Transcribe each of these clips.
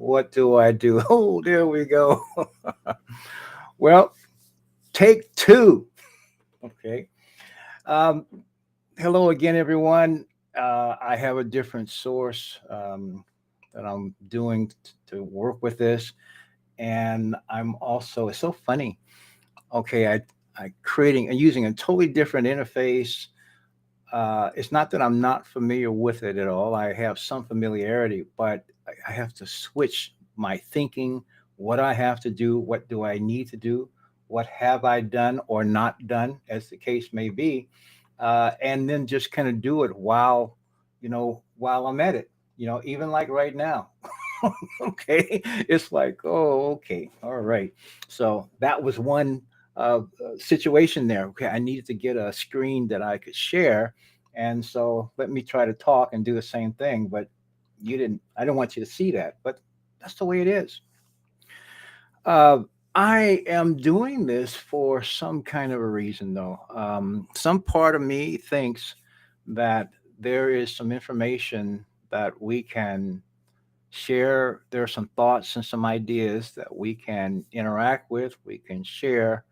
What do I do? Oh, there we go. Well, take two. Okay. Um, Hello again, everyone. I have a different source that I'm doing to work with this, and I'm also it's so funny. Okay, I creating and using a totally different interface. It's not that I'm not familiar with it at all. I have some familiarity, but I have to switch my thinking, what I have to do, what do I need to do, what have I done or not done, as the case may be, and then just kind of do it while I'm at it. Even like right now. Okay, it's like, oh, okay, all right. So that was one situation there. Okay, I needed to get a screen that I could share, and so let me try to talk and do the same thing. But you didn't. I don't want you to see that, but that's the way it is. Uh, I am doing this for some kind of a reason, though. Some part of me thinks that there is some information that we can share. There are some thoughts and some ideas that we can interact with, we can share,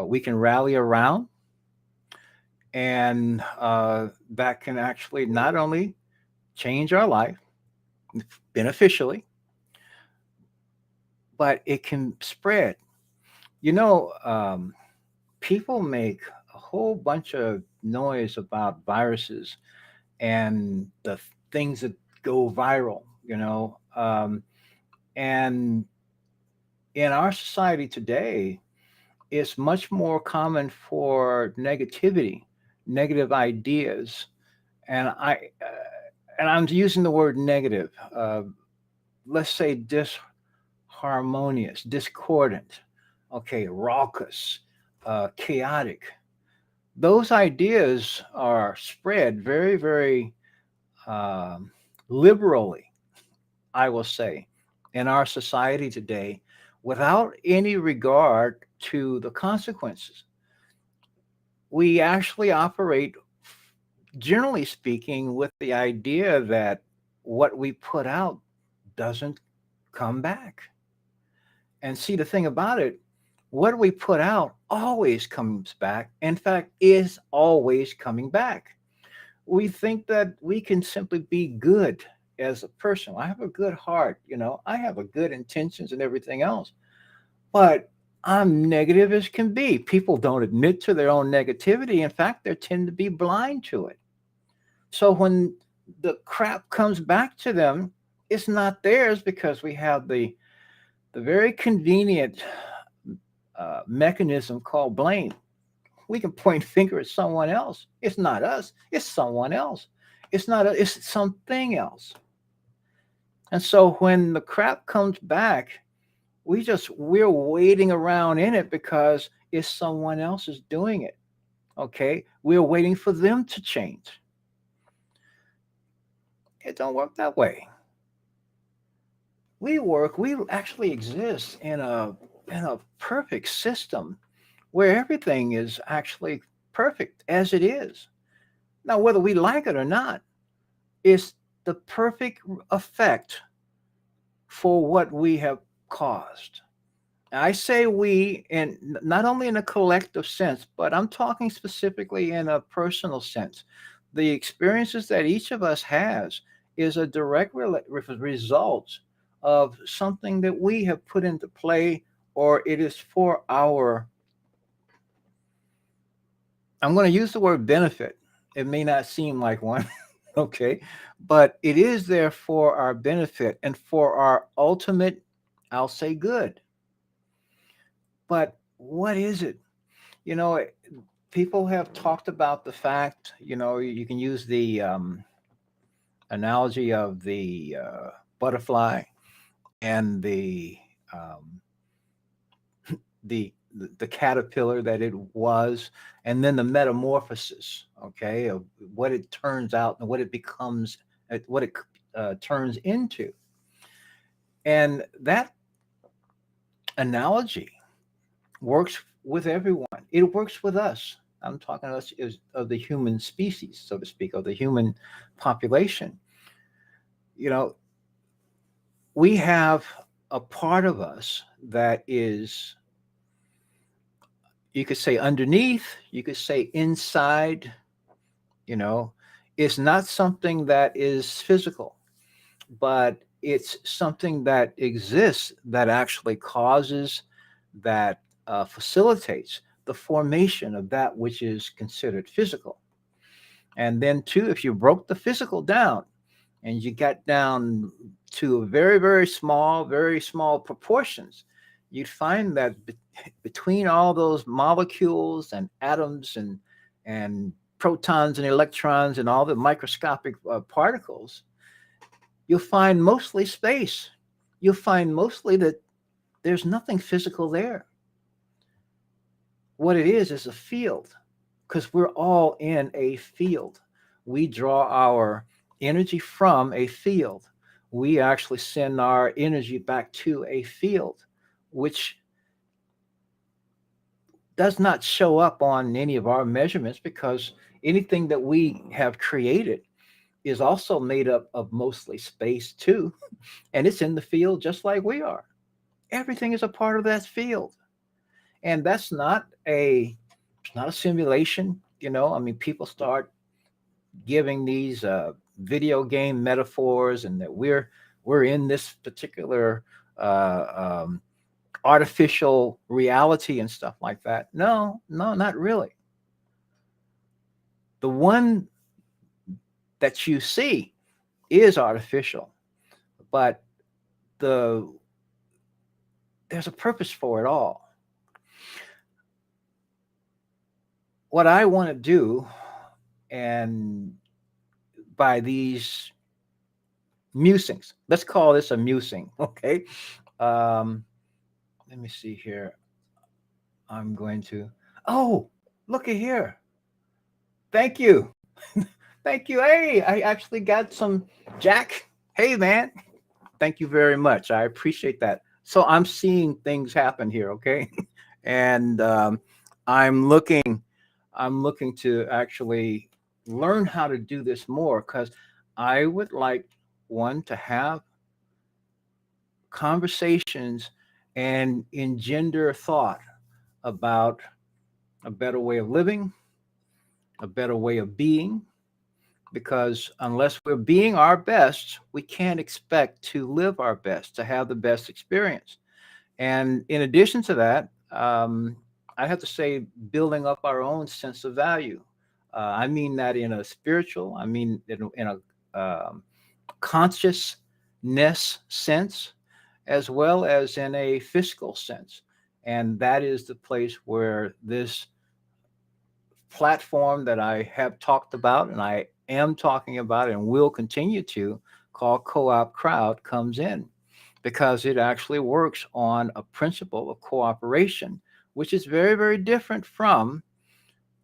we can rally around, and that can actually not only change our life beneficially, but it can spread. You know, people make a whole bunch of noise about viruses and the things that go viral, and in our society today, it's much more common for negativity, negative ideas, and I'm using the word negative. Let's say disharmonious, discordant, okay, raucous, chaotic. Those ideas are spread very, very um, liberally, I will say, in our society today, without any regard to the consequences. We actually operate, generally speaking, with the idea that what we put out doesn't come back. And see, the thing about it, what we put out always comes back. In fact, is always coming back. We think that we can simply be good as a person. I have a good heart, I have a good intentions and everything else, but I'm negative as can be. People don't admit to their own negativity. In fact, they tend to be blind to it. So when the crap comes back to them, it's not theirs because we have the very convenient mechanism called blame. We can point finger at someone else. It's not us. It's someone else. It's not. It's something else. And so when the crap comes back, we're waiting around in it because it's someone else is doing it. Okay, we're waiting for them to change. It don't work that way. We actually exist in a perfect system where everything is actually perfect as it is. Now, whether we like it or not, it's the perfect effect for what we have caused. I say we, and not only in a collective sense, but I'm talking specifically in a personal sense. The experiences that each of us has is a direct result of something that we have put into play, or it is for our, I'm going to use the word benefit. It may not seem like one, okay, but it is there for our benefit and for our ultimate, I'll say, good. But what is it? You know, people have talked about the fact, you can use the analogy of the butterfly and um, the caterpillar that it was, and then the metamorphosis, okay, of what it turns out and what it becomes, what it turns into. And that analogy works with everyone. It works with us. I'm talking to us is of the human species, so to speak, of the human population. You know, we have a part of us that is, you could say underneath, you could say inside, you know, it's not something that is physical, but it's something that exists that actually causes, that facilitates the formation of that which is considered physical. And then, too, if you broke the physical down and you got down to very small proportions, you'd find that between all those molecules and atoms and protons and electrons and all the microscopic particles, you'll find mostly space. You'll find mostly that there's nothing physical there. What it is a field, because we're all in a field. We draw our energy from a field. We actually send our energy back to a field, which does not show up on any of our measurements, because anything that we have created is also made up of mostly space too, and it's in the field just like we are. Everything is a part of that field, and that's not a, it's not a simulation. I mean, people start giving these video game metaphors, and that we're in this particular um, artificial reality and stuff like that. No, no, not really. The one that you see is artificial, but the there's a purpose for it all. What I want to do, and by these musings, let's call this a musing, okay? Um, Let me see here. I'm going to. Oh, look at here. Thank you. Thank you. Hey, I actually got some Jack. Hey, man. Thank you very much. I appreciate that. So I'm seeing things happen here, okay? And I'm looking, I'm looking to actually learn how to do this more, because I would like one to have conversations and engender thought about a better way of living, a better way of being, because unless we're being our best, we can't expect to live our best, to have the best experience. And in addition to that, I have to say, building up our own sense of value. I mean that in a spiritual, I mean in a consciousness sense, as well as in a fiscal sense. And that is the place where this platform that I have talked about, and I am talking about and will continue to, called Co-op Crowd, comes in, because it actually works on a principle of cooperation, which is very, very different from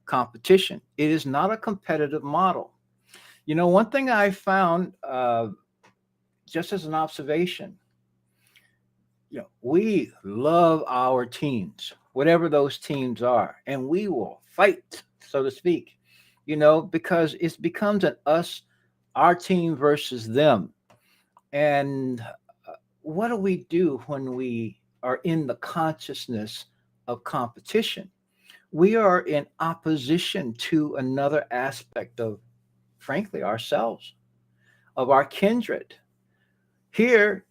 competition. It is not a competitive model. One thing I found, just as an observation, we love our teams, whatever those teams are, and we will fight, so to speak, because it becomes an us, our team versus them. And what do we do when we are in the consciousness of competition? We are in opposition to another aspect of, frankly, ourselves, of our kindred. Here,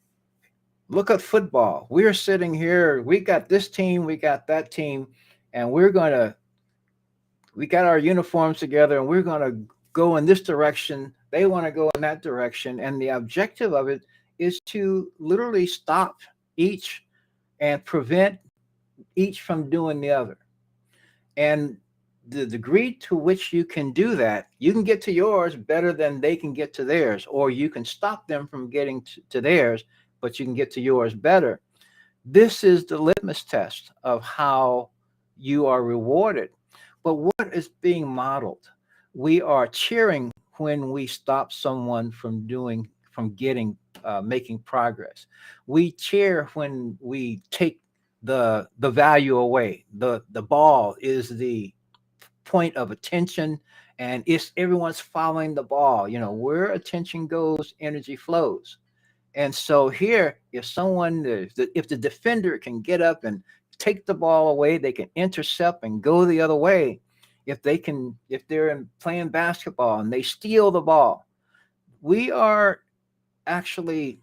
look at football. We're sitting here, we got this team, we got that team, and we got our uniforms together, and we're going to go in this direction. They want to go in that direction. And the objective of it is to literally stop each and prevent each from doing the other. And the degree to which you can do that, you can get to yours better than they can get to theirs, or you can stop them from getting to theirs, but you can get to yours better. This is the litmus test of how you are rewarded. But what is being modeled? We are cheering when we stop someone from getting, making progress. We cheer when we take the value away. The ball is the point of attention, and it's everyone's following the ball. Where attention goes, energy flows. And so here, if the defender can get up and take the ball away, they can intercept and go the other way. If they're playing basketball and they steal the ball, we are actually,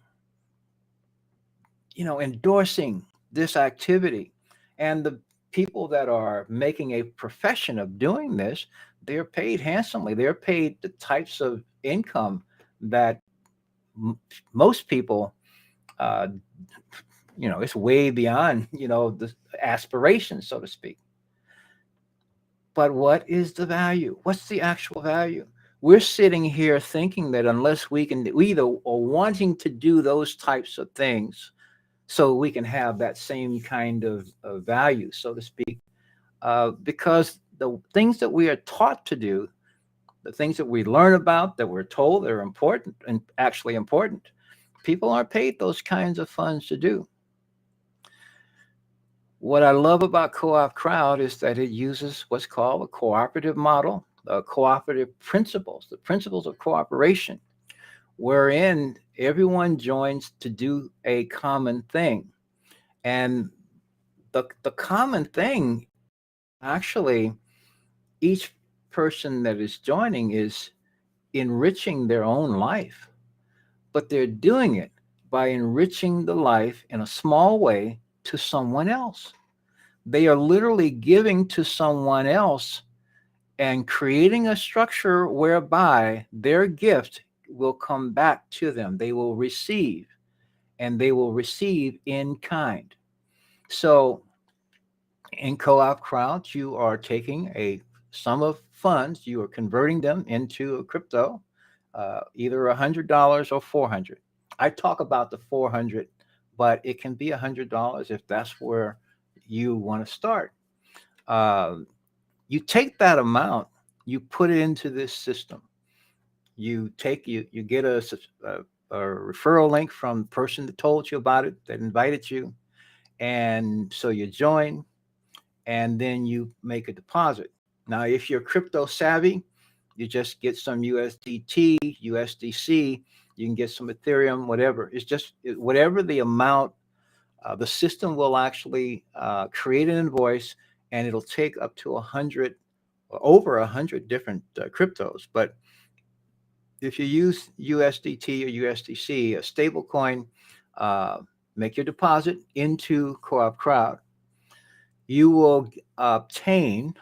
endorsing this activity. And the people that are making a profession of doing this, they're paid handsomely. They're paid the types of income that m- most people, uh, it's way beyond, the aspiration, so to speak. But what is the value? What's the actual value? We're sitting here thinking that unless we either are wanting to do those types of things so we can have that same kind of value, so to speak, because the things that we are taught to do, the things that we learn about, that we're told are important and actually important, people aren't paid those kinds of funds to do. What I love about Co-op Crowd is that it uses what's called a cooperative model, cooperative principles, the principles of cooperation, wherein everyone joins to do a common thing. And the common thing, actually, each person that is joining is enriching their own life, but they're doing it by enriching the life in a small way to someone else. They are literally giving to someone else and creating a structure whereby their gift will come back to them. They will receive, and they will receive in kind. So in Co-op Crowd, you are taking a sum of funds, you are converting them into a crypto, either $100 or 400. I talk about the 400, but it can be $100 if that's where you want to start. Uh, you take that amount, you put it into this system. You get a referral link from the person that told you about it, that invited you, and so you join, and then you make a deposit. Now, if you're crypto savvy, you just get some USDT, USDC, you can get some Ethereum, whatever. Whatever the amount, the system will actually create an invoice, and it'll take up to 100, over 100 different cryptos. But if you use USDT or USDC, a stable coin, uh, make your deposit into Co-op Crowd. You will obtain,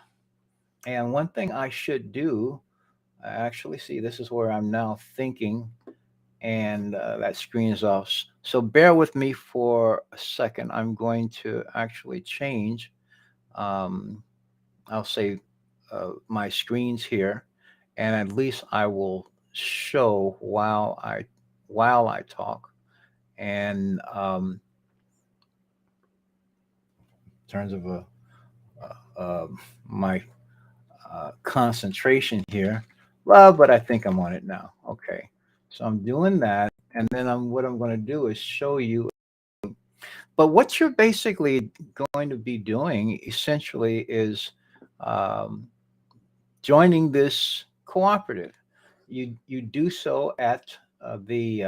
and one thing I should do, actually, see, this is where I'm now thinking, and that screen is off. So bear with me for a second. I'm going to actually change, um, I'll say, my screens here, and at least I will show while I talk. And in terms of my concentration here. Well, but I think I'm on it now. Okay. So I'm doing that. And then what I'm going to do is show you. But what you're basically going to be doing essentially is um, joining this cooperative. You do so at the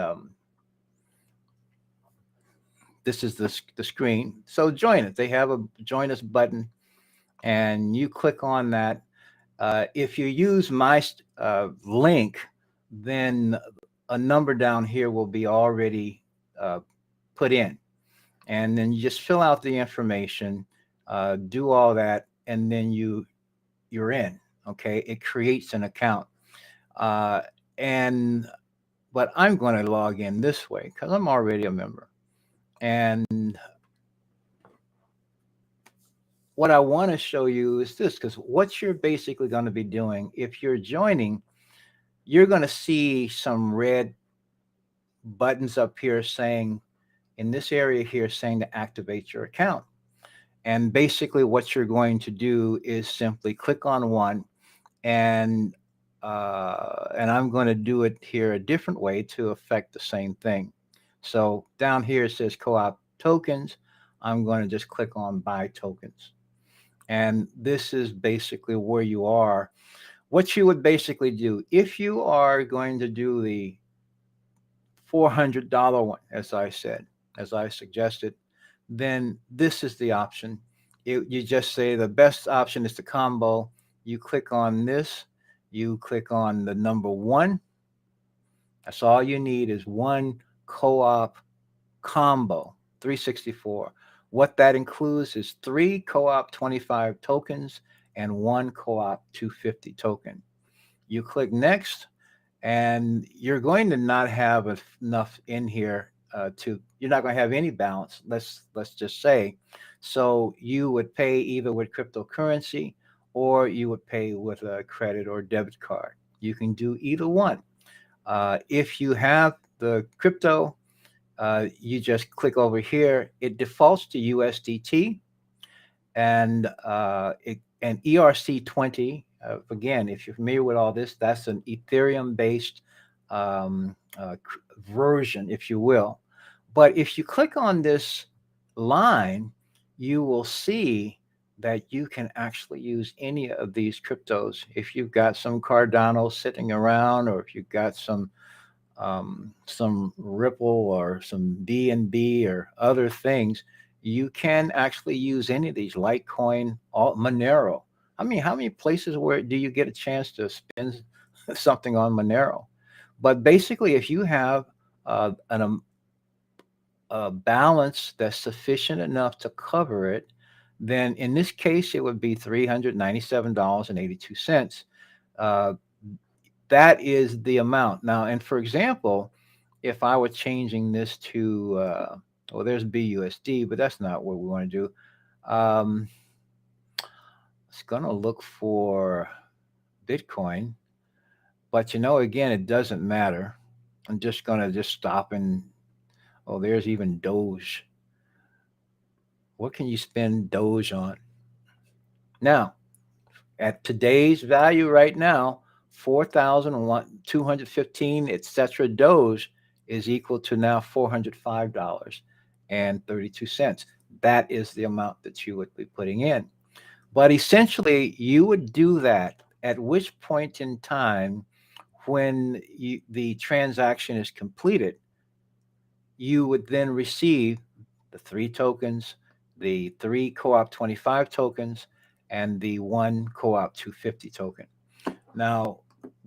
this is the screen. So join it. They have a join us button, and you click on that. If you use my link, then a number down here will be already uh, put in. And then you just fill out the information, do all that, and then you're in. Okay, it creates an account. Uh, and but I'm going to log in this way because I'm already a member. And what I want to show you is this, because what you're basically going to be doing if you're joining, you're going to see some red buttons up here saying, in this area here, saying to activate your account. And basically what you're going to do is simply click on one, and I'm going to do it here a different way to affect the same thing. So down here it says co-op tokens. I'm going to just click on buy tokens. And this is basically where you are. What you would basically do if you are going to do the $400 one, as I said, as I suggested, then this is the option. You just say the best option is the combo. You click on this, you click on the number one. That's all you need is one co-op combo 364. What that includes is three co-op 25 tokens and one co-op 250 token. You click next, and you're going to not have enough in here you're not going to have any balance, let's just say. So you would pay either with cryptocurrency or you would pay with a credit or debit card. You can do either one. If you have the crypto, you just click over here. It defaults to USDT, and and ERC20. Again, if you're familiar with all this, that's an Ethereum-based version, if you will. But if you click on this line, you will see that you can actually use any of these cryptos. If you've got some Cardano sitting around, or if you've got some Ripple or some BNB or other things, you can actually use any of these Litecoin, Monero. I mean, how many places where do you get a chance to spend something on Monero? But basically, if you have a balance that's sufficient enough to cover it, then in this case, it would be $397.82. Uh, that is the amount. Now, and for example, if I were changing this to, well, there's BUSD, but that's not what we want to do. It's going to look for Bitcoin, but again, it doesn't matter. I'm just going to just stop and, oh, there's even Doge. What can you spend Doge on? Now, at today's value right now, 4,215, etc. Doge is equal to now $405.32. That is the amount that you would be putting in. But essentially, you would do that at which point in time, when the transaction is completed, you would then receive the three tokens, the three co-op 25 tokens, and the one co-op 250 token. Now,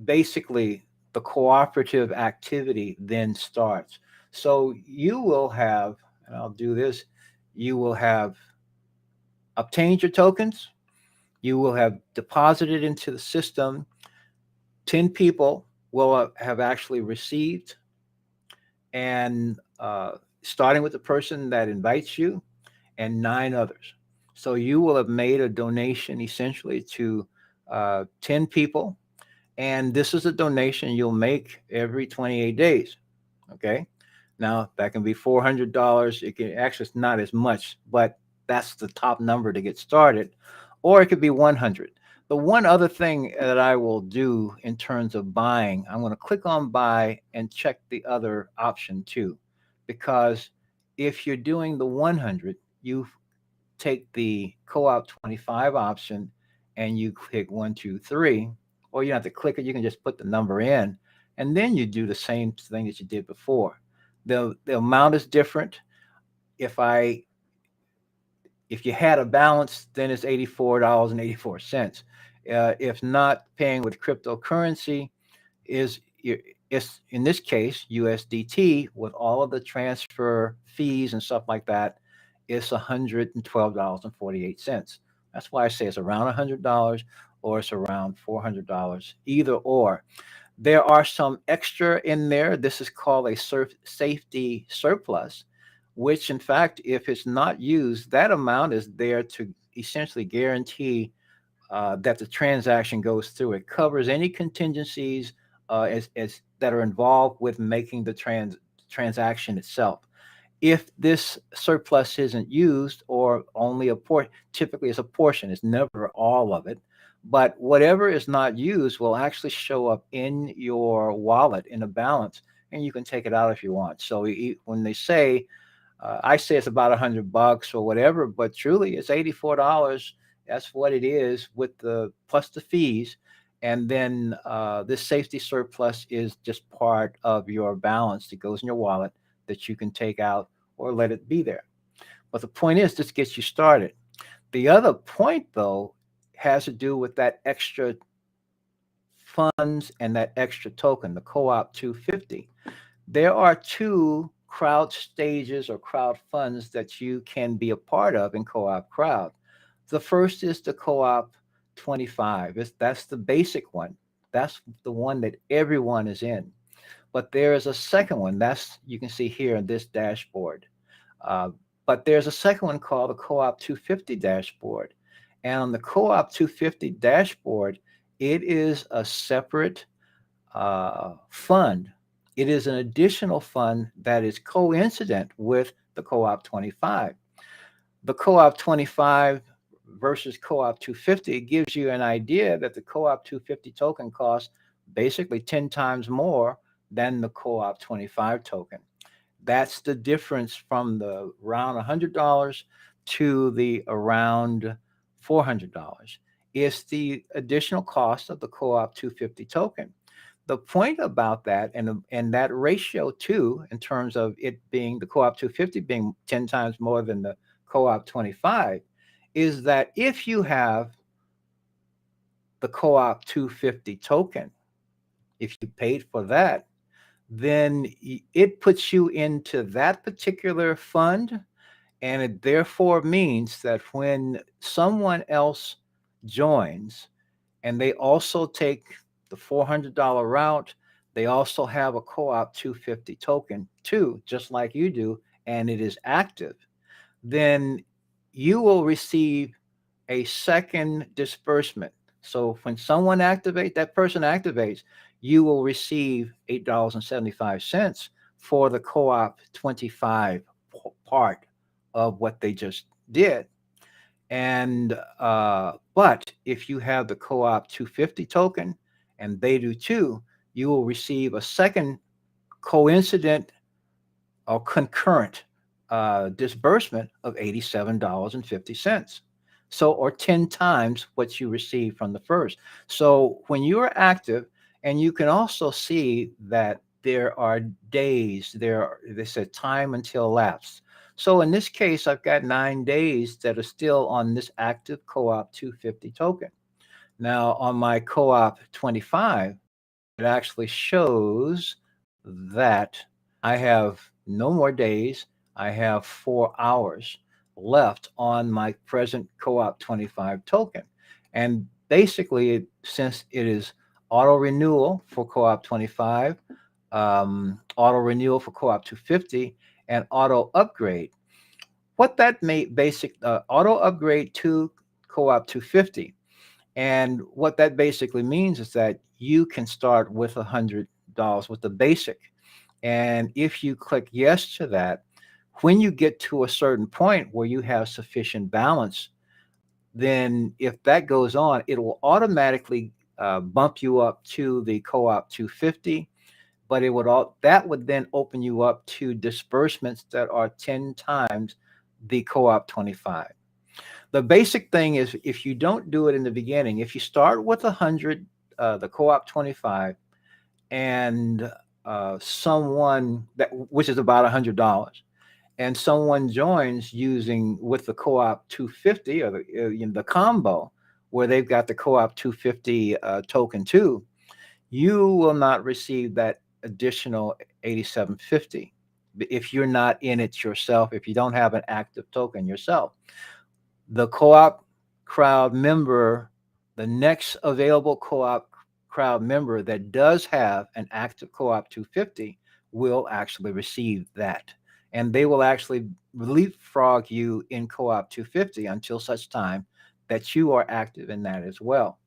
basically, the cooperative activity then starts. So you will have, and I'll do this, you will have obtained your tokens, you will have deposited into the system. 10 people will have actually received, and starting with the person that invites you, and 9 others. So you will have made a donation essentially to 10 people, and this is a donation you'll make every 28 days. Okay. Now that can be $400. It can actually, it's not as much, but that's the top number to get started, or it could be 100. The one other thing that I will do in terms of buying, I'm going to click on buy and check the other option too, because if you're doing the 100, you take the co-op 25 option and you click 1, 2, 3, or you don't have to click it. You can just put the number in, and then you do the same thing that you did before. The amount is different. If you had a balance, then it's $84.84. If not, paying with cryptocurrency is it's in this case USDT with all of the transfer fees and stuff like that. It's $112.48. That's why I say it's around $100 or it's around $400, either or. There are some extra in there. This is called a safety surplus, which in fact, if it's not used, that amount is there to essentially guarantee that the transaction goes through. It covers any contingencies as that are involved with making the transaction itself. If this surplus isn't used, or only a portion, typically it's a portion, it's never all of it, but whatever is not used will actually show up in your wallet in a balance, and you can take it out if you want. So when they say, I say it's about $100 or whatever, but truly it's $84. That's what it is with the plus the fees, And then this safety surplus is just part of your balance that goes in your wallet that you can take out or let it be there. But the point is, this gets you started. The other point, though, has to do with that extra funds and that extra token, the co-op 250. There are two crowd stages or crowd funds that you can be a part of in co-op crowd. The first is the co-op 25. That's the basic one. That's the one that everyone is in. But there is a second one. That's you can see here in this dashboard. Uh, but there's a second one called the Co-op 250 dashboard. And on the Co-op 250 dashboard, it is a separate fund. It is an additional fund that is coincident with the Co-op 25. The Co-op 25 versus Co-op 250 gives you an idea that the Co-op 250 token costs basically 10 times more than the Co-op 25 token. That's the difference from the around $100 to the around $400. It's the additional cost of the Co-op 250 token. The point about that and that ratio too, in terms of it being the Co-op 250 being 10 times more than the Co-op 25, is that if you have the Co-op 250 token, if you paid for that, then it puts you into that particular fund. And it therefore means that when someone else joins and they also take the $400 route, they also have a co-op 250 token too, just like you do, and it is active, then you will receive a second disbursement. So when someone activates, that person activates, you will receive $8.75 for the co-op 25 part of what they just did. And but if you have the co-op 250 token and they do too, you will receive a second coincident or concurrent disbursement of $87.50. So, or 10 times what you received from the first. So, when you are active, and you can also see that there are days, they said time until lapse. So, in this case, I've got 9 days that are still on this active co op 250 token. Now, on my co op 25, it actually shows that I have no more days. I have 4 hours left on my present co-op 25 token. And basically, since it is auto renewal for co-op 25, auto renewal for co-op 250, and auto upgrade, what that made basic auto upgrade to co-op 250. And what that basically means is that you can start with $100 with the basic. And if you click yes to that, when you get to a certain point where you have sufficient balance, then if that goes on, it will automatically bump you up to the co-op 250. But that would then open you up to disbursements that are 10 times the co-op 25. The basic thing is if you don't do it in the beginning, if you start with 100, the co-op 25, and someone that which is about $100, and someone joins using with the co-op 250 or the combo where they've got the co-op 250 token too, you will not receive that additional 8750 if you're not in it yourself, if you don't have an active token yourself. The co-op crowd member, the next available co-op crowd member that does have an active co-op 250 will actually receive that. And they will actually leapfrog you in co-op 250 until such time that you are active in that as well.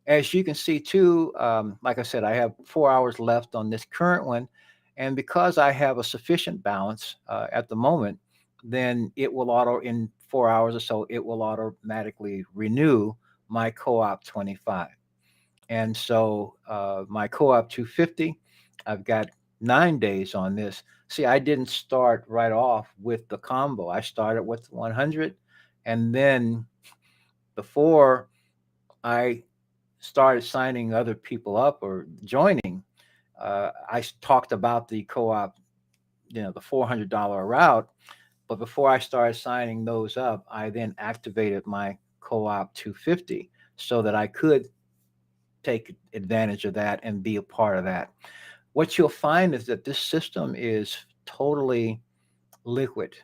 As you can see too, like I said, I have 4 hours left on this current one. And because I have a sufficient balance at the moment, then it will in 4 hours or so, it will automatically renew my co-op 25. And so my co-op 250, I've got 9 days on this. See, I didn't start right off with the combo. I started with 100. And then before I started signing other people up or joining, I talked about the co-op, the $400 route. But before I started signing those up, I then activated my co-op 250 so that I could take advantage of that and be a part of that. What you'll find is that this system is totally liquid.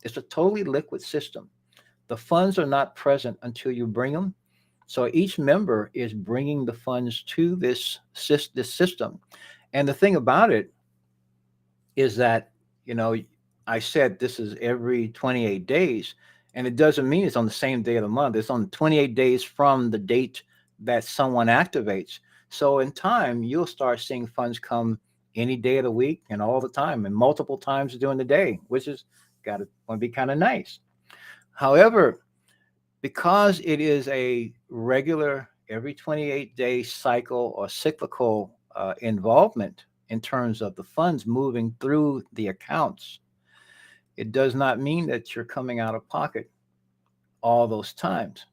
It's a totally liquid system. The funds are not present until you bring them. So each member is bringing the funds to this system. And the thing about it is that, you know, I said this is every 28 days, and it doesn't mean it's on the same day of the month. It's on 28 days from the date that someone activates. So in time, you'll start seeing funds come any day of the week and all the time and multiple times during the day, which is got to be kind of nice. However, because it is a regular every 28-day cycle or cyclical involvement in terms of the funds moving through the accounts, it does not mean that you're coming out of pocket all those times.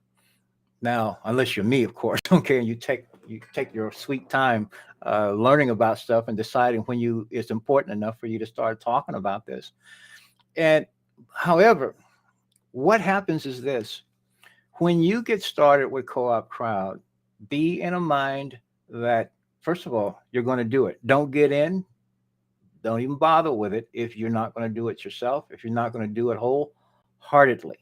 Now, unless you're me, of course, okay, and you take your sweet time learning about stuff and deciding when you it's important enough for you to start talking about this. And however, what happens is this: when you get started with Co-op Crowd, be in a mind that first of all you're going to do it. Don't get in. Don't even bother with it if you're not going to do it yourself. If you're not going to do it wholeheartedly.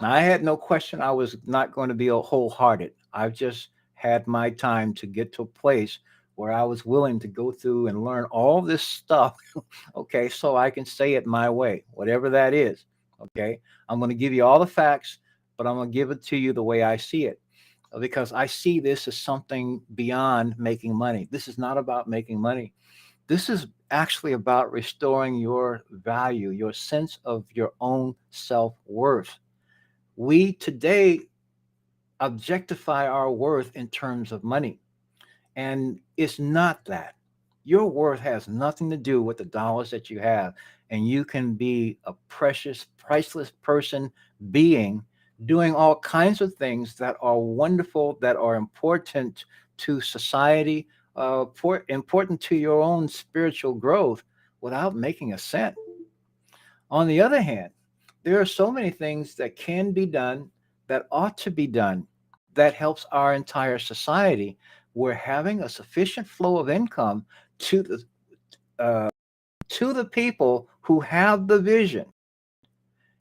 I had no question I was not going to be a wholehearted. I've just had my time to get to a place where I was willing to go through and learn all this stuff, okay, so I can say it my way, whatever that is, okay? I'm going to give you all the facts, but I'm going to give it to you the way I see it because I see this as something beyond making money. This is not about making money. This is actually about restoring your value, your sense of your own self-worth. We today objectify our worth in terms of money, and it's not that. Your worth has nothing to do with the dollars that you have, and you can be a precious, priceless person, being, doing all kinds of things that are wonderful, that are important to society, important to your own spiritual growth without making a cent. On the other hand, there are so many things that can be done, that ought to be done, that helps our entire society. We're having a sufficient flow of income to uh, the people who have the vision.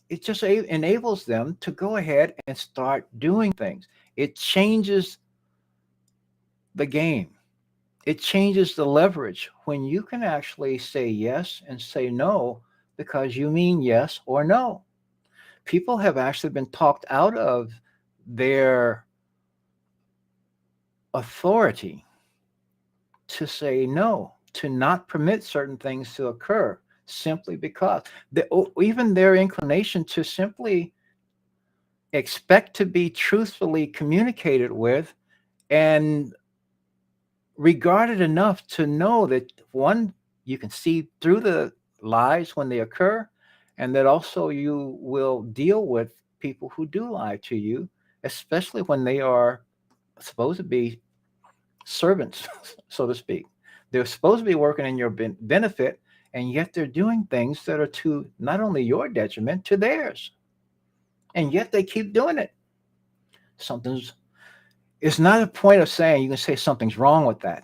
It just enables them to go ahead and start doing things. It changes the game. It changes the leverage when you can actually say yes and say no because you mean yes or no. People have actually been talked out of their authority to say no, to not permit certain things to occur simply because even their inclination to simply expect to be truthfully communicated with and regarded enough to know that one, you can see through the lies when they occur, and that also you will deal with people who do lie to you, especially when they are supposed to be servants, so to speak. They're supposed to be working in your benefit, and yet they're doing things that are to not only your detriment, to theirs. And yet they keep doing it. Something's, it's not a point of saying you can say something's wrong with that.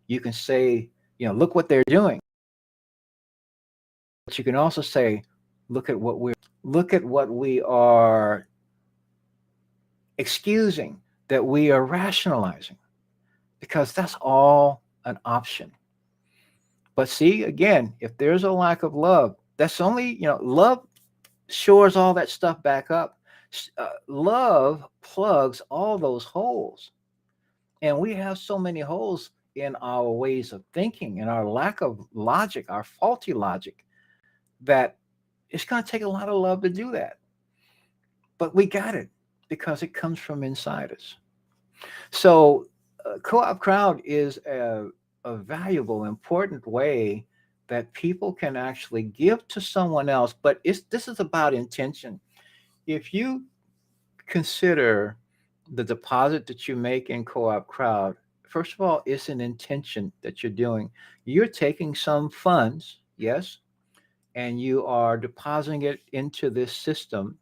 You can say, look what they're doing. But you can also say, look at what we are excusing, that we are rationalizing, because that's all an option. But see, again, if there's a lack of love, that's only, love shores all that stuff back up. Love plugs all those holes. And we have so many holes in our ways of thinking and our lack of logic, our faulty logic, that it's going to take a lot of love to do that. But we got it because it comes from inside us. So, Co-op Crowd is a valuable, important way that people can actually give to someone else. But this is about intention. If you consider the deposit that you make in Co-op Crowd, first of all, it's an intention that you're doing. You're taking some funds, yes, and you are depositing it into this system.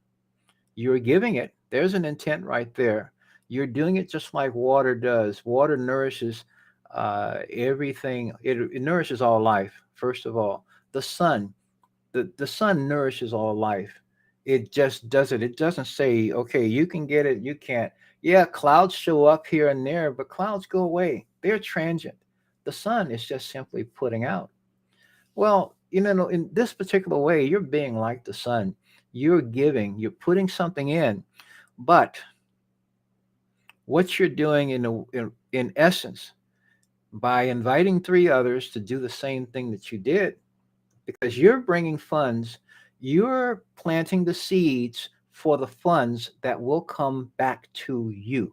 You're giving it. There's an intent right there. You're doing it just like water does. Water nourishes everything. It nourishes all life. First of all, the sun, the sun nourishes all life. It just does it. It doesn't say, okay, you can get it, you can't. Yeah, clouds show up here and there, but clouds go away. They're transient. The sun is just simply putting out. Well, in this particular way, you're being like the sun. You're giving, you're putting something in, but what you're doing in essence, by inviting three others to do the same thing that you did, because you're bringing funds, you're planting the seeds for the funds that will come back to you.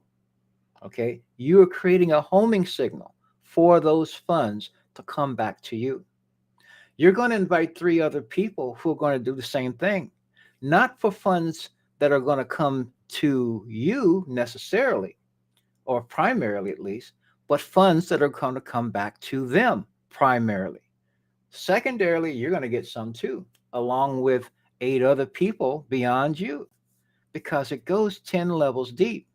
Okay. You're creating a homing signal for those funds to come back to you. You're going to invite three other people who are going to do the same thing, not for funds that are going to come to you necessarily, or primarily at least, but funds that are going to come back to them primarily. Secondarily, you're going to get some too, along with eight other people beyond you, because it goes 10 levels deep.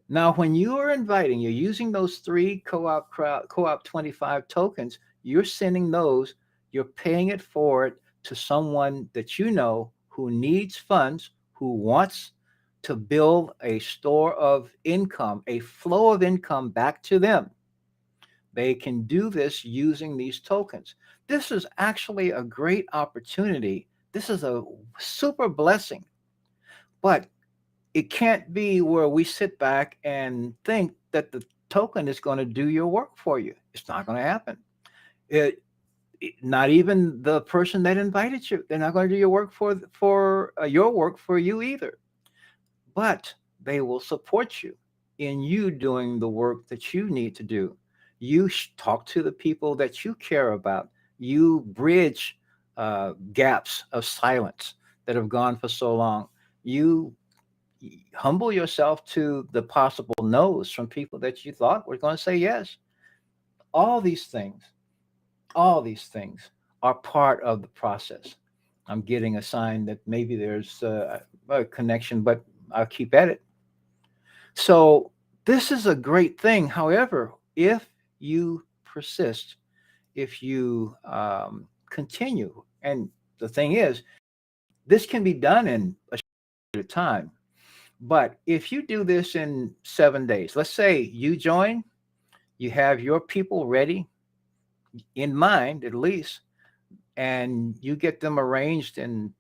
Now, when you are inviting, you're using those three co-op 25 tokens, you're sending those, you're paying it forward to someone that you know who needs funds, who wants to build a store of income, a flow of income back to them. They can do this using these tokens. This is actually a great opportunity. This is a super blessing, but it can't be where we sit back and think that the token is going to do your work for you. It's not going to happen. It, Not even the person that invited you. They're not going to do your work for your work for you either. But they will support you in you doing the work that you need to do. You talk to the people that you care about. You bridge gaps of silence that have gone for so long. You humble yourself to the possible no's from people that you thought were going to say yes. All these things, all these things are part of the process. I'm getting a sign that maybe there's a connection, but I'll keep at it. So this is a great thing. However, if you persist, if you continue, and the thing is, this can be done in a short time. But if you do this in 7 days, let's say you join, you have your people ready in mind at least, and you get them arranged in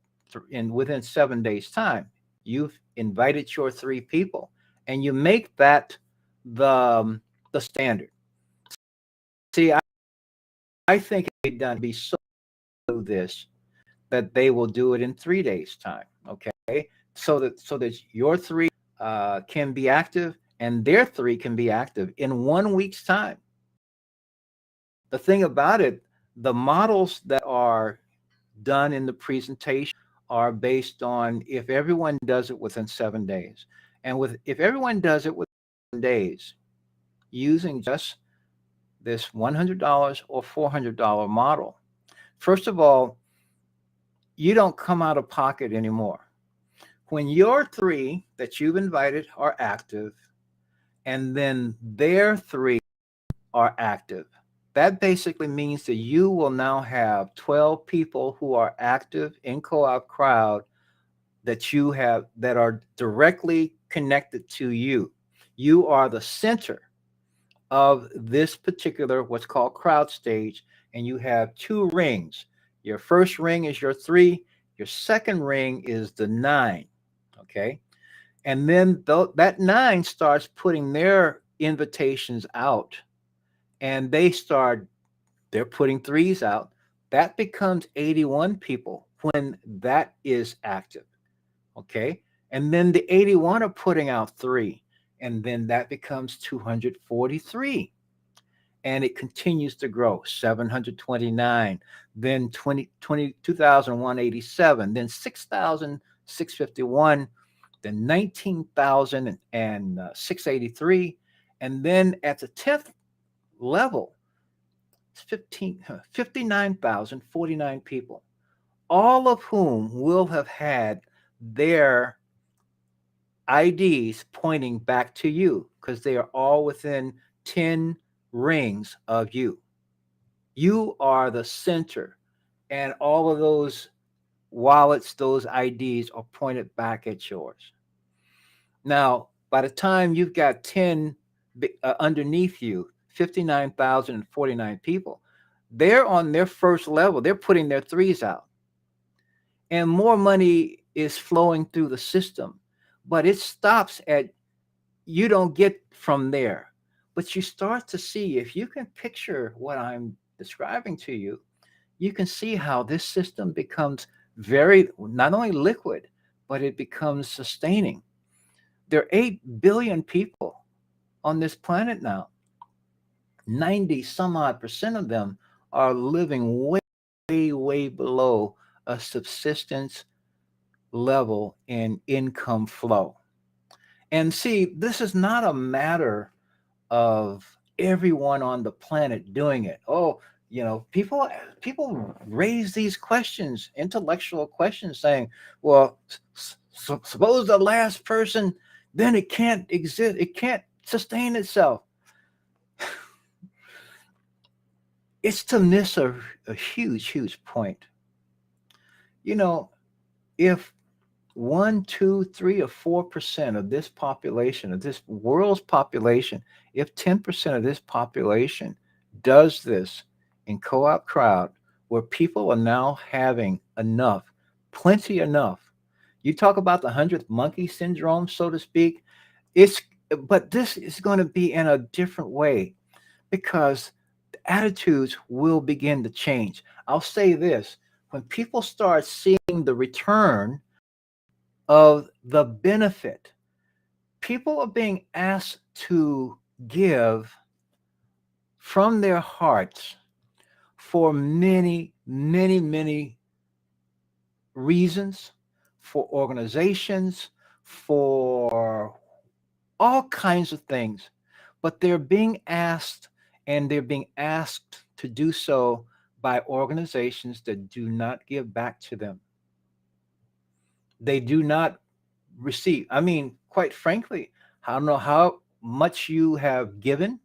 within 7 days time. You've invited your three people, and you make that the the standard. See, I think it be done be so this that they will do it in 3 days time. Okay, so that your three can be active and their three can be active in 1 week's time. The thing about it, the models that are done in the presentation are based on if everyone does it within 7 days. And with if everyone does it within 7 days using just this $100 or $400 model, first of all, you don't come out of pocket anymore. When your three that you've invited are active, and then their three are active, that basically means that you will now have 12 people who are active in Co-op Crowd that you have that are directly connected to you. You are the center of this particular what's called crowd stage, and you have two rings. Your first ring is your three, your second ring is the nine. Okay. And then that nine starts putting their invitations out, and they're putting threes out. That becomes 81 people when that is active. Okay. And then the 81 are putting out three, and then that becomes 243. And it continues to grow 729, then 20 20 2001 87, then 6,651, then 19,683, and then at the 10th level, it's 59,049 people, all of whom will have had their IDs pointing back to you because they are all within 10 rings of you. You are the center, and all of those wallets, those IDs are pointed back at yours. Now, by the time you've got 10 underneath you, 59,049 people, they're on their first level. They're putting their threes out, and more money is flowing through the system, but it stops at, you don't get from there. But you start to see, if you can picture what I'm describing to you, you can see how this system becomes very, not only liquid, but it becomes sustaining. There are 8 billion people on this planet now. 90 some odd percent of them are living way below a subsistence level in income flow. And see, this is not a matter of everyone on the planet doing it. Oh, people raise these questions, intellectual questions, saying, well, suppose the last person, then it can't exist, it can't sustain itself. It's to miss a huge point. You know, if 1, 2, 3, or 4% of this population, of this world's population, if 10% of this population does this in co-op crowd, where people are now having enough, plenty enough. You talk about the 100th monkey syndrome, so to speak. It's but this is going to be in a different way, because attitudes will begin to change. I'll say this: when people start seeing the return of the benefit, people are being asked to give from their hearts for many reasons, for organizations, for all kinds of things. But they're being asked, and they're being asked to do so by organizations that do not give back to them. They do not receive. I mean, quite frankly, I don't know how much you have given.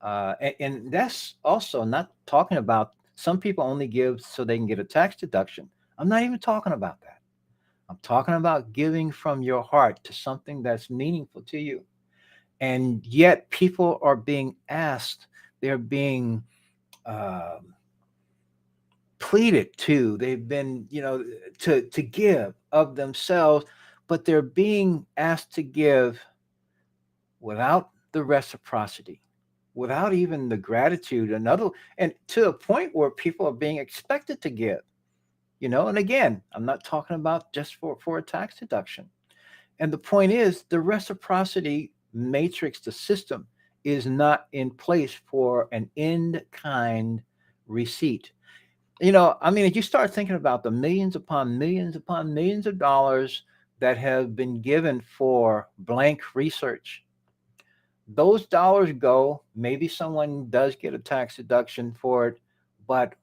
And that's also not talking about, some people only give so they can get a tax deduction. I'm not even talking about that. I'm talking about giving from your heart to something that's meaningful to you. And yet people are being asked, they're being uh, pleaded to, they've been, to give of themselves, but they're being asked to give without the reciprocity, without even the gratitude, another, and to a point where people are being expected to give. And again, I'm not talking about just for a tax deduction. And the point is, the reciprocity matrix, the system, is not in place for an in kind receipt. I mean, if you start thinking about the millions upon millions of dollars that have been given for blank research, those dollars go, maybe someone does get a tax deduction for it, but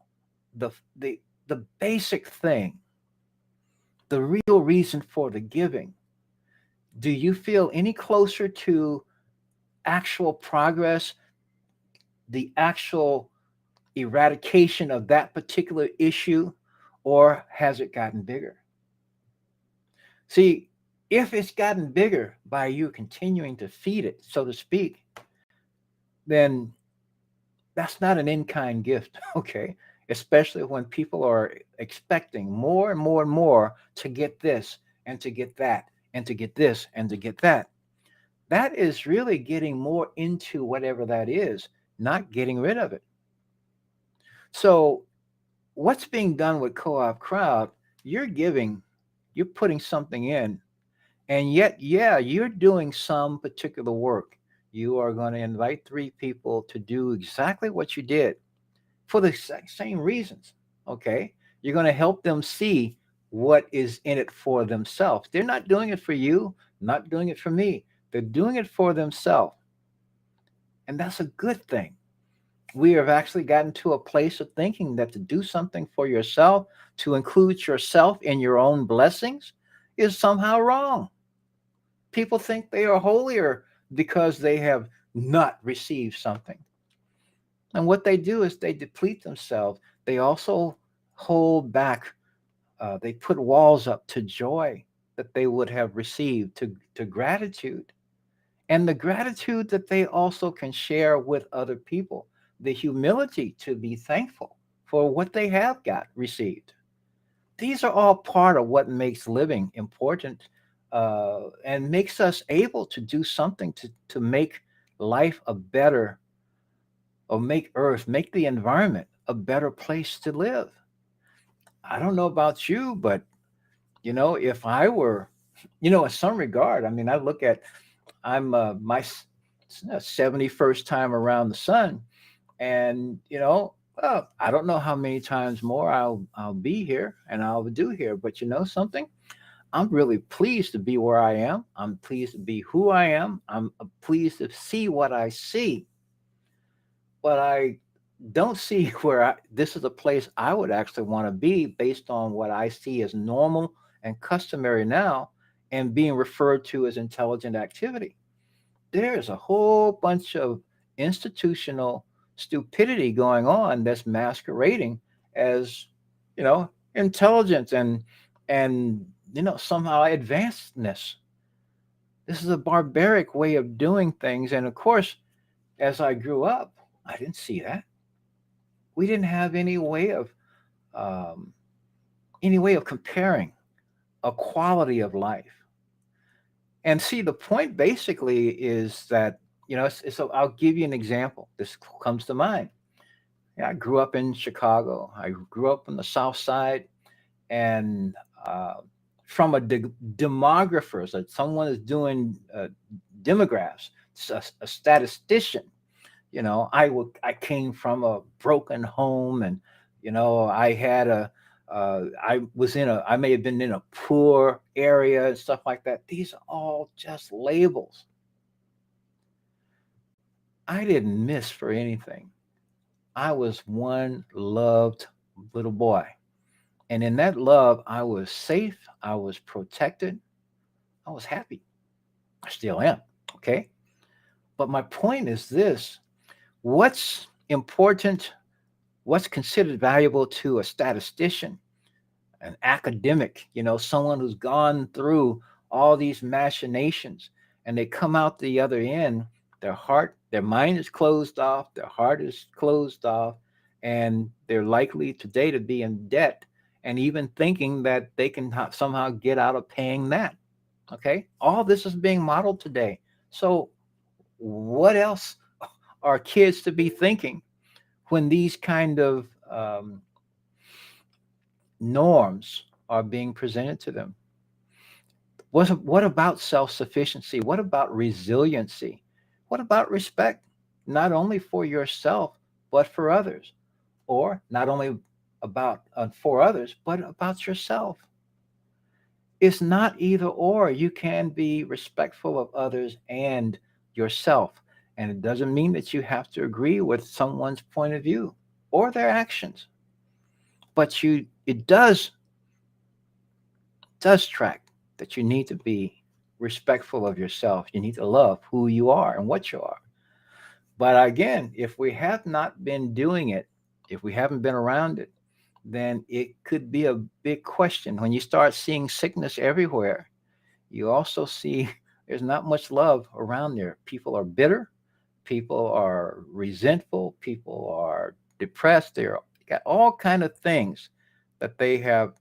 the the the basic thing, the real reason for the giving, do you feel any closer to actual progress, the actual eradication of that particular issue, or has it gotten bigger? See, if it's gotten bigger by you continuing to feed it, so to speak, then that's not an in kind gift, okay? Especially when people are expecting more and more and more to get this and to get that and to get this and to get that. That is really getting more into whatever that is, not getting rid of it. So, what's being done with co op crowd? You're giving, you're putting something in, and yet, yeah, you're doing some particular work. You are going to invite 3 people to do exactly what you did for the same reasons. Okay. You're going to help them see what is in it for themselves. They're not doing it for you. not doing it for me. They're doing it for themselves. And that's a good thing. We have actually gotten to a place of thinking that to do something for yourself, to include yourself in your own blessings, is somehow wrong. People think they are holier because they have not received something. And what they do is they deplete themselves. They also hold back, they put walls up to joy that they would have received, to gratitude. And the gratitude that they also can share with other people, the humility to be thankful for what they have got received. These are all part of what makes living important, and makes us able to do something to make life a better, or make earth, make the environment a better place to live. I don't know about you, but if I were, in some regard, I mean, I look at, I'm my 71st time around the sun, and well, I don't know how many times more I'll be here and I'll do here, but you know something? I'm really pleased to be where I am. I'm pleased to be who I am. I'm pleased to see what I see, but I don't see where this is a place I would actually want to be based on what I see as normal and customary now, and being referred to as intelligent activity. There's a whole bunch of institutional stupidity going on that's masquerading as, intelligence, and somehow advancedness. This is a barbaric way of doing things, and of course, as I grew up, I didn't see that. We didn't have um, any way of comparing a quality of life. And see, the point basically is that, I'll give you an example. This comes to mind. Yeah, I grew up in Chicago. I grew up on the South Side, and uh, from demographers, that someone is doing demographics, a statistician. I came from a broken home, and I had I may have been in a poor area and stuff like that. These are all just labels. I didn't miss for anything. I was one loved little boy. And in that love, I was safe, I was protected, I was happy. I still am. Okay. But my point is this: what's important, what's considered valuable to a statistician, an academic, someone who's gone through all these machinations, and they come out the other end, their mind is closed off, their heart is closed off, and they're likely today to be in debt, and even thinking that they can somehow get out of paying that. Okay. All this is being modeled today. So, what else are kids to be thinking when these kind of norms are being presented to them? What about self sufficiency? What about resiliency? What about respect, not only for yourself, but for others? Or not only about for others, but about yourself? It's not either or. You can be respectful of others and yourself. And it doesn't mean that you have to agree with someone's point of view or their actions. But it does track that you need to be respectful of yourself. You need to love who you are and what you are. But again, if we have not been doing it, if we haven't been around it, then it could be a big question. When you start seeing sickness everywhere, you also see there's not much love around there. People are bitter, people are resentful, people are depressed. They're got all kind of things that they have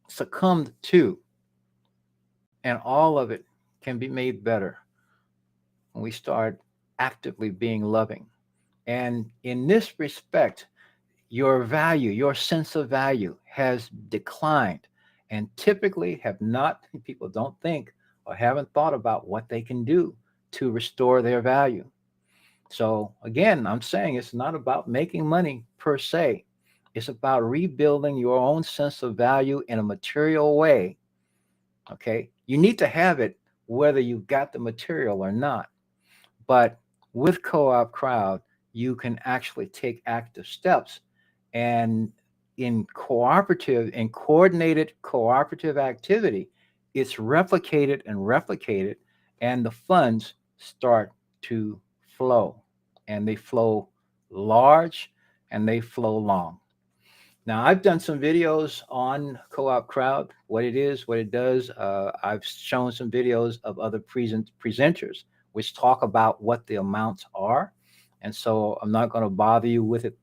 succumbed to, and all of it can be made better when we start actively being loving. And in this respect, your value, your sense of value has declined, and typically have not, people don't think or haven't thought about what they can do to restore their value. So again, I'm saying it's not about making money per se. It's about rebuilding your own sense of value in a material way. Okay. You need to have it whether you got the material or not. But with co-op crowd, you can actually take active steps, and in cooperative and coordinated cooperative activity, it's replicated and replicated, and the funds start to flow, and they flow large and they flow long. Now, I've done some videos on Co-op Crowd, what it is, what it does. I've shown some videos of other presenters which talk about what the amounts are, and so I'm not going to bother you with it,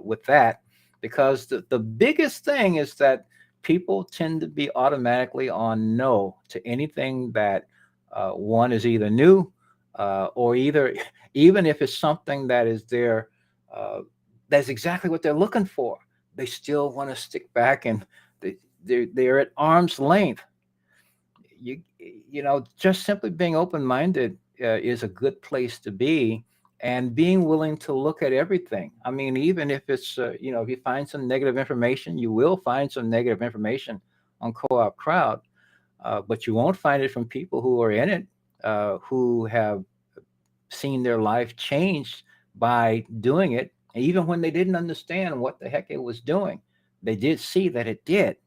with that, because the biggest thing is that people tend to be automatically on no to anything that one is either new, or either even if it's something that is there, uh, that's exactly what they're looking for, they still want to stick back, and they, they're at arm's length. Just simply being open-minded is a good place to be, and being willing to look at everything. I mean, even if it's if you find some negative information, you will find some negative information on Co-op Crowd, but you won't find it from people who are in it, who have seen their life changed by doing it. Even when they didn't understand what the heck it was doing, they did see that it did,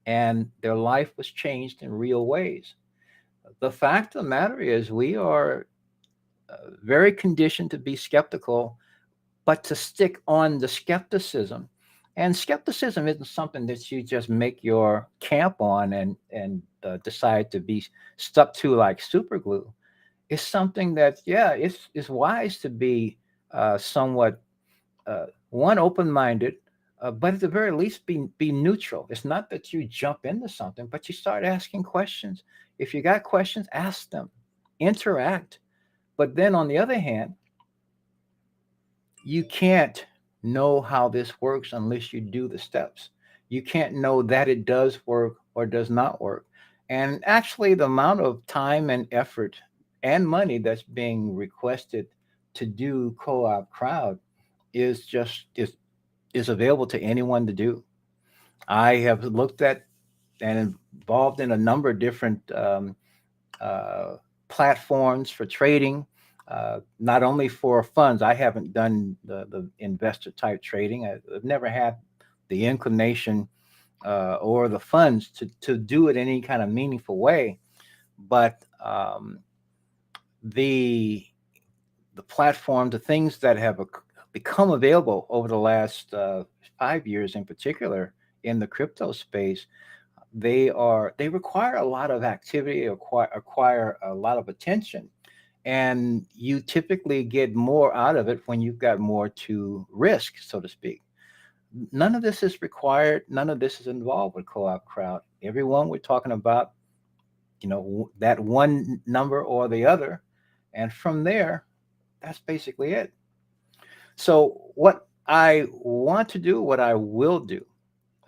and their life was changed in real ways. The fact of the matter is, we are very conditioned to be skeptical, but to stick on the skepticism. And skepticism isn't something that you just make your camp on and decide to be stuck to like super glue. It's something that, yeah, it's wise to be somewhat one, open-minded, but at the very least be neutral. It's not that you jump into something, but you start asking questions. If you got questions, ask them, interact. But then on the other hand, you can't know how this works unless you do the steps. You can't know that it does work or does not work. And actually, the amount of time and effort and money that's being requested to do co-op crowd is just is available to anyone to do. I have looked at and involved in a number of different uh, platforms for trading, not only for funds. I haven't done the investor type trading. I've never had the inclination or the funds to do it in any kind of meaningful way. But the the platform, the things that have become available over the last 5 years, in particular, in the crypto space, they require a lot of activity, acquire a lot of attention, and you typically get more out of it when you've got more to risk, so to speak. None of this is required. None of this is involved with co-op crowd. Everyone we're talking about, that one number or the other, and from there, that's basically it. So what I want to do, what I will do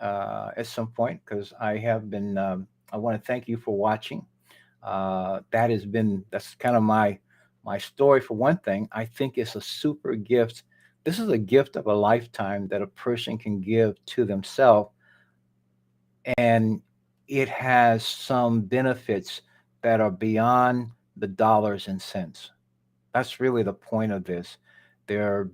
at some point, because I have been, I want to thank you for watching. That's kind of my story for one thing. I think it's a super gift. This is a gift of a lifetime that a person can give to themselves, and it has some benefits that are beyond the dollars and cents. That's really the point of this. There are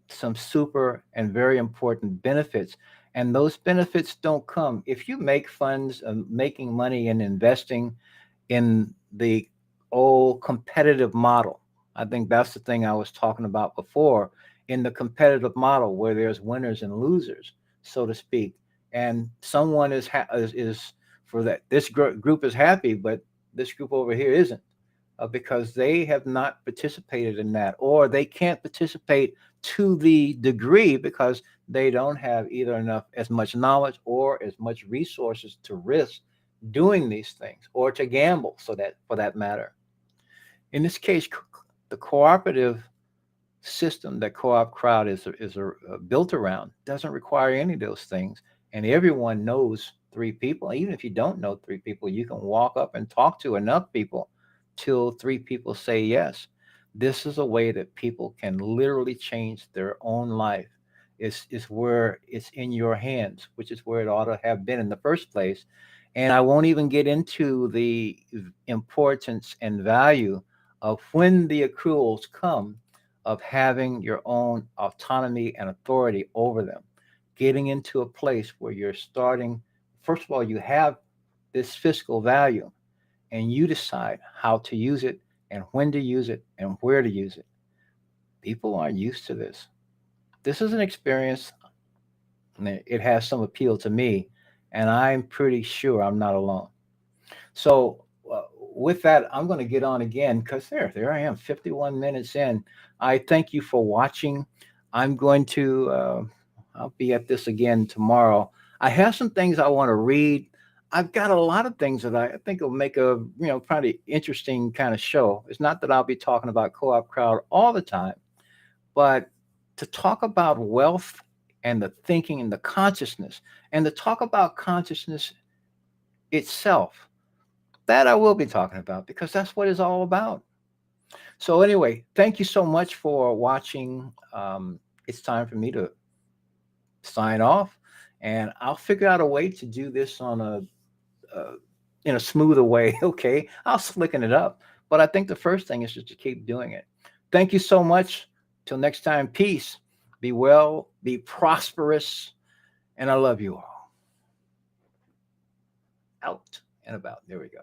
some super and very important benefits. And those benefits don't come if you make funds, making money and investing in the old competitive model. I think that's the thing I was talking about before, in the competitive model where there's winners and losers, so to speak. And someone is for that. This group is happy, but this group over here isn't, because they have not participated in that, or they can't participate to the degree because they don't have either enough as much knowledge or as much resources to risk doing these things, or to gamble, so that for that matter. In this case, the cooperative system that co-op crowd is built around doesn't require any of those things, and everyone knows three people. Even if you don't know three people, you can walk up and talk to enough people till three people say yes. This is a way that people can literally change their own life. Is where it's in your hands, which is where it ought to have been in the first place. And I won't even get into the importance and value of when the accruals come of having your own autonomy and authority over them. Getting into a place where you're starting, first of all, you have this fiscal value and you decide how to use it and when to use it and where to use it. People aren't used to this. This is an experience, and it has some appeal to me, and I'm pretty sure I'm not alone. So, with that, I'm going to get on again because there I am, 51 minutes in. I thank you for watching. I'm going to, I'll be at this again tomorrow. I have some things I want to read. I've got a lot of things that I think will make a, probably interesting kind of show. It's not that I'll be talking about co-op crowd all the time, but to talk about wealth and the thinking and the consciousness, and to talk about consciousness itself, that I will be talking about because that's what it's all about. So, anyway, thank you so much for watching. It's time for me to sign off, and I'll figure out a way to do this on uh, in a smoother way. Okay, I'll slicken it up, but I think the first thing is just to keep doing it. Thank you so much. Till next time, peace. Be well, be prosperous, and I love you all. Out and about. There we go.